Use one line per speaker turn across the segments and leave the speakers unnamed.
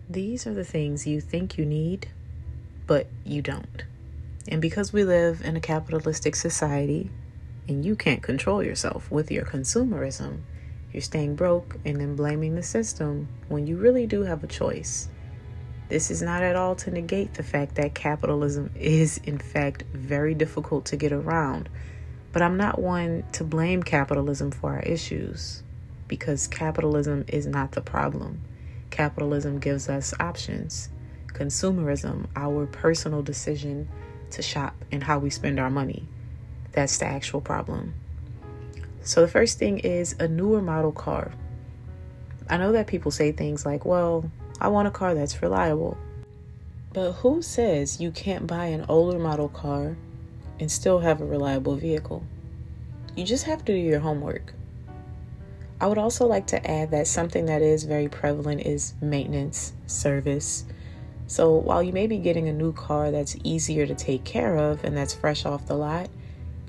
These are the things you think you need, but you don't. And because we live in a capitalistic society and you can't control yourself with your consumerism, you're staying broke and then blaming the system when you really do have a choice. This is not at all to negate the fact that capitalism is, in fact, very difficult to get around. But I'm not one to blame capitalism for our issues, because capitalism is not the problem. Capitalism gives us options. Consumerism, our personal decision to shop and how we spend our money, that's the actual problem. So the first thing is a newer model car. I know that people say things like, well, I want a car that's reliable. But who says you can't buy an older model car and still have a reliable vehicle? You just have to do your homework. I would also like to add that something that is very prevalent is maintenance, service. So while you may be getting a new car that's easier to take care of and that's fresh off the lot,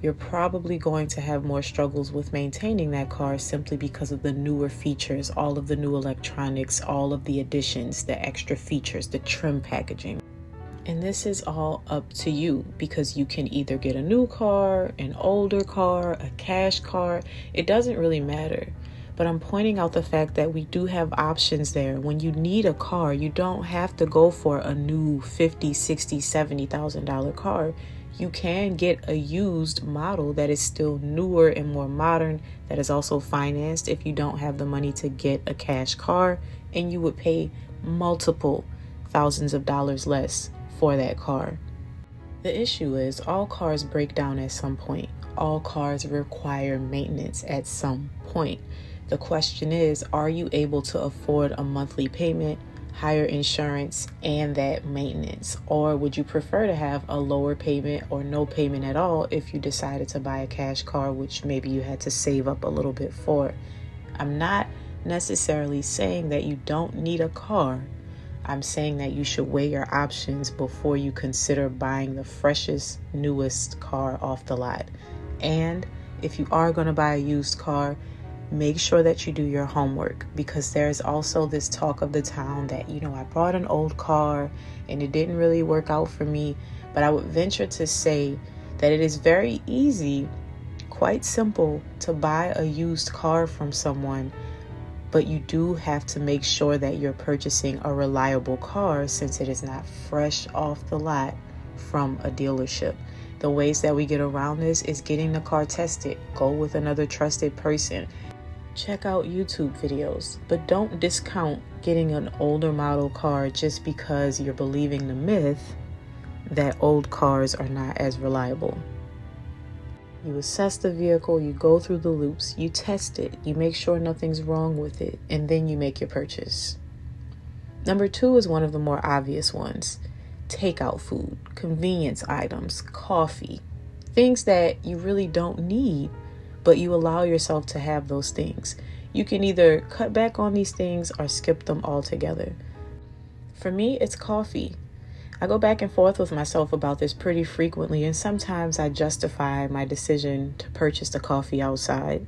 you're probably going to have more struggles with maintaining that car simply because of the newer features, all of the new electronics, all of the additions, the extra features, the trim packaging. And this is all up to you, because you can either get a new car, an older car, a cash car. It doesn't really matter. But I'm pointing out the fact that we do have options there. When you need a car, you don't have to go for a new $50,000, $60,000, $70,000 car. You can get a used model that is still newer and more modern, that is also financed if you don't have the money to get a cash car, and you would pay multiple thousands of dollars less for that car. The issue is all cars break down at some point. All cars require maintenance at some point. The question is, are you able to afford a monthly payment, higher insurance, and that maintenance? Or would you prefer to have a lower payment or no payment at all if you decided to buy a cash car, which maybe you had to save up a little bit for? I'm not necessarily saying that you don't need a car. I'm saying that you should weigh your options before you consider buying the freshest, newest car off the lot. And if you are going to buy a used car, make sure that you do your homework, because there's also this talk of the town that, I bought an old car and it didn't really work out for me. But I would venture to say that it is very easy, quite simple, to buy a used car from someone. But you do have to make sure that you're purchasing a reliable car, since it is not fresh off the lot from a dealership. The ways that we get around this is getting the car tested. Go with another trusted person. Check out YouTube videos, but don't discount getting an older model car just because you're believing the myth that old cars are not as reliable. You assess the vehicle, you go through the loops, you test it, you make sure nothing's wrong with it, and then you make your purchase. Number 2 is one of the more obvious ones. Takeout food, convenience items, coffee, things that you really don't need, but you allow yourself to have those things. You can either cut back on these things or skip them altogether. For me, it's coffee. I go back and forth with myself about this pretty frequently, and sometimes I justify my decision to purchase the coffee outside.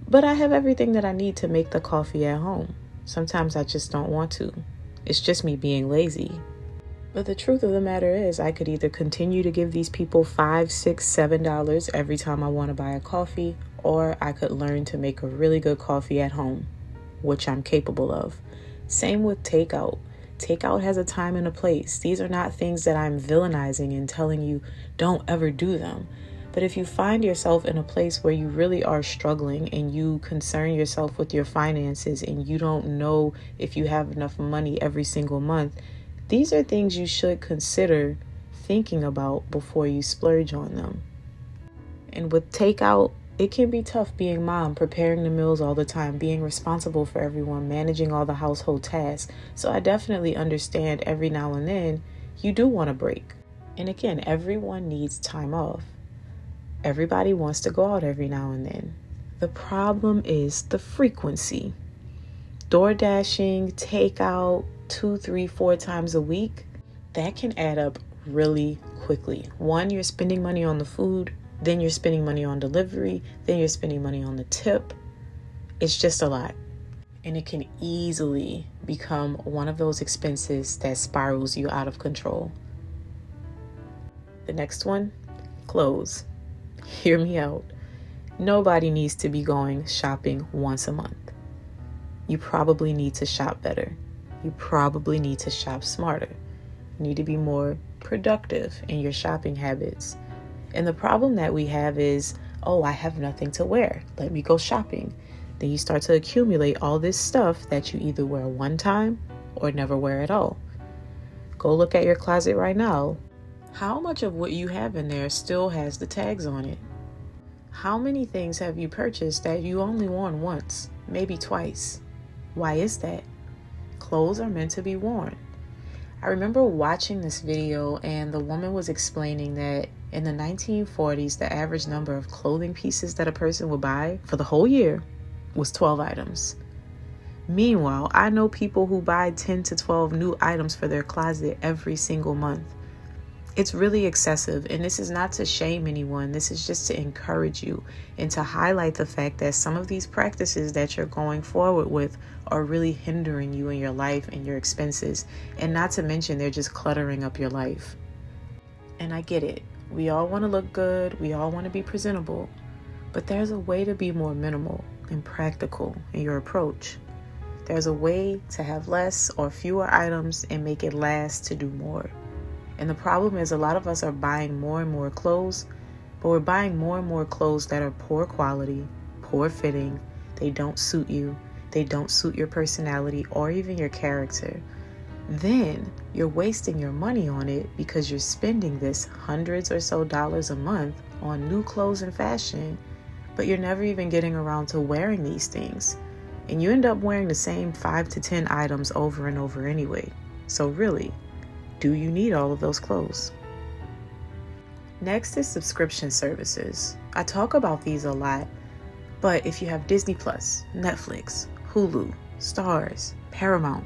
But I have everything that I need to make the coffee at home. Sometimes I just don't want to. It's just me being lazy. But the truth of the matter is, I could either continue to give these people $5, $6, $7 every time I want to buy a coffee, or I could learn to make a really good coffee at home, which I'm capable of. Same with takeout. Takeout has a time and a place. These are not things that I'm villainizing and telling you don't ever do them. But if you find yourself in a place where you really are struggling and you concern yourself with your finances and you don't know if you have enough money every single month, these are things you should consider thinking about before you splurge on them. And with takeout, it can be tough being mom, preparing the meals all the time, being responsible for everyone, managing all the household tasks. So I definitely understand every now and then you do want a break. And again, everyone needs time off. Everybody wants to go out every now and then. The problem is the frequency. Door dashing, takeout, 2, 3, 4 times a week, that can add up really quickly. One, you're spending money on the food, then you're spending money on delivery, then you're spending money on the tip. It's just a lot. And it can easily become one of those expenses that spirals you out of control. The next one, clothes. Hear me out. Nobody needs to be going shopping once a month. You probably need to shop better. You probably need to shop smarter. You need to be more productive in your shopping habits. And the problem that we have is, oh, I have nothing to wear. Let me go shopping. Then you start to accumulate all this stuff that you either wear one time or never wear at all. Go look at your closet right now. How much of what you have in there still has the tags on it? How many things have you purchased that you only worn once, maybe twice? Why is that? Clothes are meant to be worn. I remember watching this video and the woman was explaining that in the 1940s, the average number of clothing pieces that a person would buy for the whole year was 12 items. Meanwhile, I know people who buy 10 to 12 new items for their closet every single month. It's really excessive, and this is not to shame anyone. This is just to encourage you and to highlight the fact that some of these practices that you're going forward with are really hindering you in your life and your expenses. And not to mention, they're just cluttering up your life. And I get it. We all want to look good. We all want to be presentable. But there's a way to be more minimal and practical in your approach. There's a way to have less or fewer items and make it last to do more. And the problem is a lot of us are buying more and more clothes, but we're buying more and more clothes that are poor quality, poor fitting. They don't suit you. They don't suit your personality or even your character. Then you're wasting your money on it because you're spending this hundreds or so dollars a month on new clothes and fashion, but you're never even getting around to wearing these things. And you end up wearing the same 5 to 10 items over and over anyway. So really, do you need all of those clothes? Next is subscription services. I talk about these a lot, but if you have Disney Plus, Netflix, Hulu, Stars, Paramount,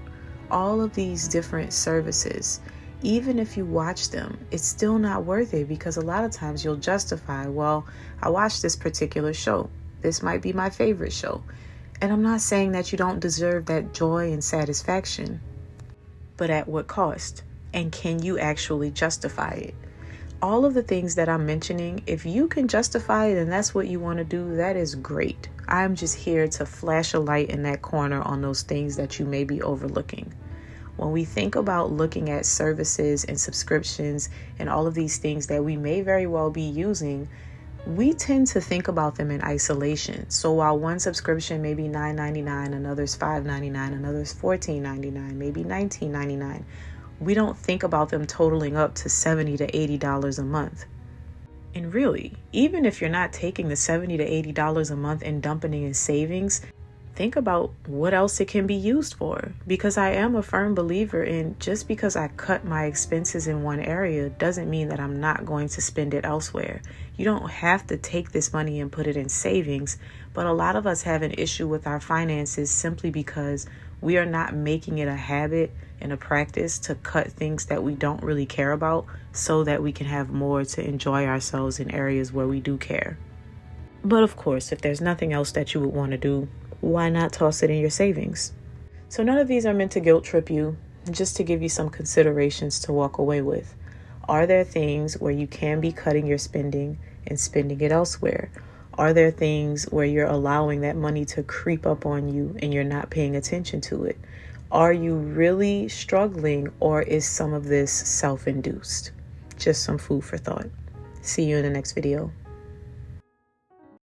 all of these different services, even if you watch them, it's still not worth it because a lot of times you'll justify, well, I watched this particular show. This might be my favorite show. And I'm not saying that you don't deserve that joy and satisfaction, but at what cost? And can you actually justify it? All of the things that I'm mentioning, if you can justify it and that's what you want to do, that is great. I'm just here to flash a light in that corner on those things that you may be overlooking. When we think about looking at services and subscriptions and all of these things that we may very well be using, we tend to think about them in isolation. So while one subscription may be $9.99, another's $5.99, another's $14.99, maybe $19.99, we don't think about them totaling up to $70 to $80 a month. And really, even if you're not taking the $70 to $80 a month and dumping it in savings, think about what else it can be used for. Because I am a firm believer in just because I cut my expenses in one area doesn't mean that I'm not going to spend it elsewhere. You don't have to take this money and put it in savings, but a lot of us have an issue with our finances simply because we are not making it a habit and a practice to cut things that we don't really care about so that we can have more to enjoy ourselves in areas where we do care. But of course, if there's nothing else that you would want to do, why not toss it in your savings? So none of these are meant to guilt trip you, just to give you some considerations to walk away with. Are there things where you can be cutting your spending and spending it elsewhere? Are there things where you're allowing that money to creep up on you and you're not paying attention to it? Are you really struggling, or is some of this self-induced? Just some food for thought. See you in the next video.